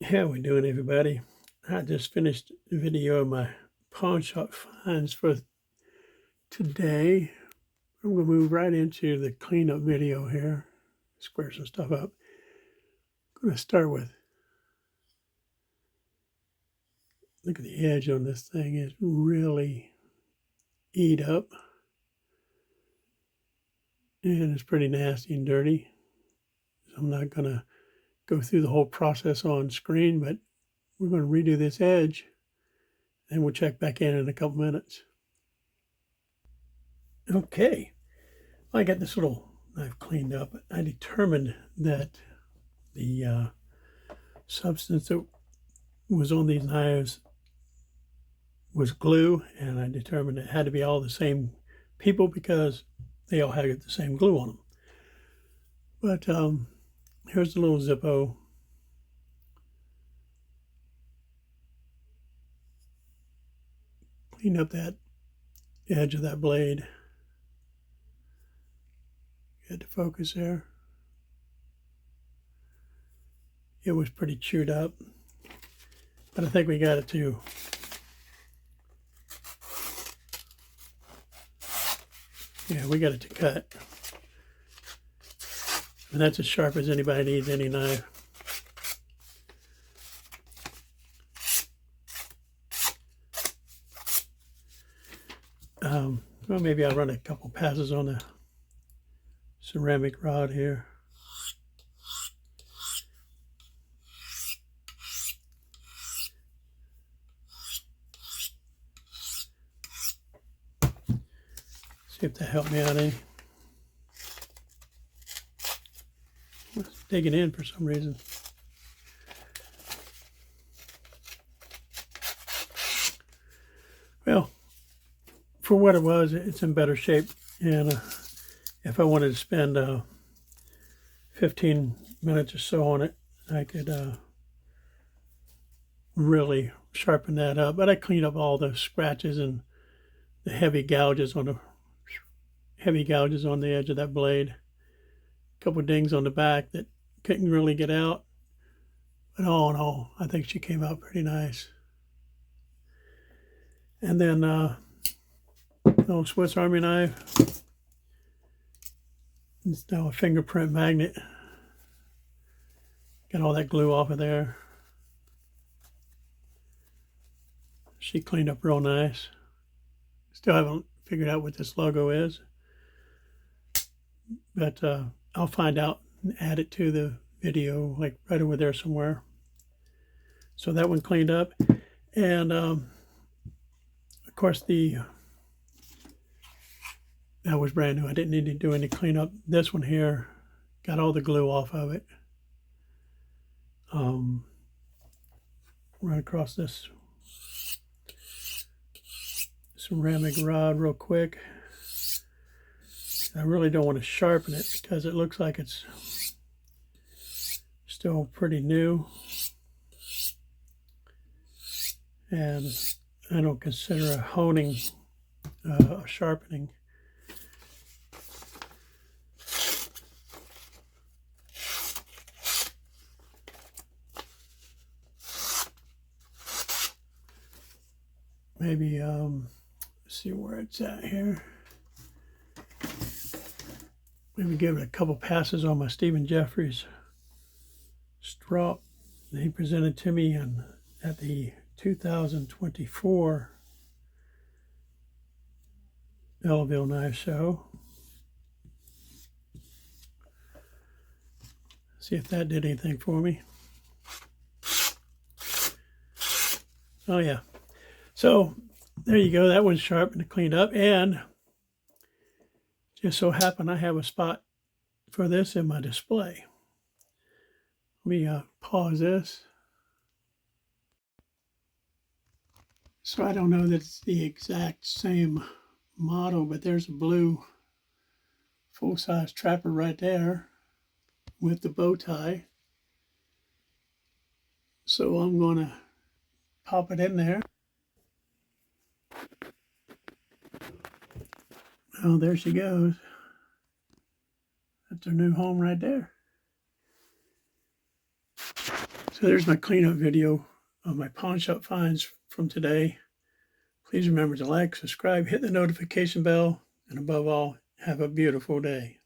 How we doing, everybody? I just finished the video of my pawn shop finds for today. I'm going to move right into the cleanup video here. Square some stuff up. I'm going to start with, look at the edge on this thing. It's really eat up. And it's pretty nasty and dirty. So I'm not going to go through the whole process on screen, but we're going to redo this edge. And we'll check back in a couple minutes. Okay. I got this little knife cleaned up. I determined that the substance that was on these knives was glue, and I determined it had to be all the same people because they all had the same glue on them. But here's the little Zippo. Clean up that edge of that blade. Get the focus there. It was pretty chewed up, but I think we got it too. Yeah, we got it to cut. And that's as sharp as anybody needs any knife. Well, maybe I'll run a couple passes on the ceramic rod here. See if that helped me out any. It's digging in for some reason. Well, for what it was, it's in better shape. And if I wanted to spend 15 minutes or so on it, I could really sharpen that up. But I cleaned up all the scratches and the heavy gouges on the edge of that blade. A couple of dings on the back that couldn't really get out. But all in all, I think she came out pretty nice. And then little Swiss Army knife. It's now a fingerprint magnet. Got all that glue off of there. She cleaned up real nice. Still haven't figured out what this logo is, but I'll find out and add it to the video, like right over there somewhere. So that one cleaned up, and of course that was brand new. I didn't need to do any cleanup. This one here got all the glue off of it. Run across this ceramic rod real quick. I really don't want to sharpen it because it looks like it's still pretty new, and I don't consider a honing a sharpening. Maybe see where it's at here. Maybe give it a couple passes on my Stephen Jeffries strop that he presented to me at the 2024 Ellaville Knife Show. See if that did anything for me. Oh yeah. So there you go. That one's sharpened and cleaned up, and just so happened I have a spot for this in my display. Let me pause this. So I don't know that it's the exact same model, but there's a blue full-size trapper right there with the bow tie. So I'm going to pop it in there. Oh, there she goes. That's her new home right there. So there's my cleanup video of my pawn shop finds from today. Please remember to like, subscribe, hit the notification bell, and above all, have a beautiful day.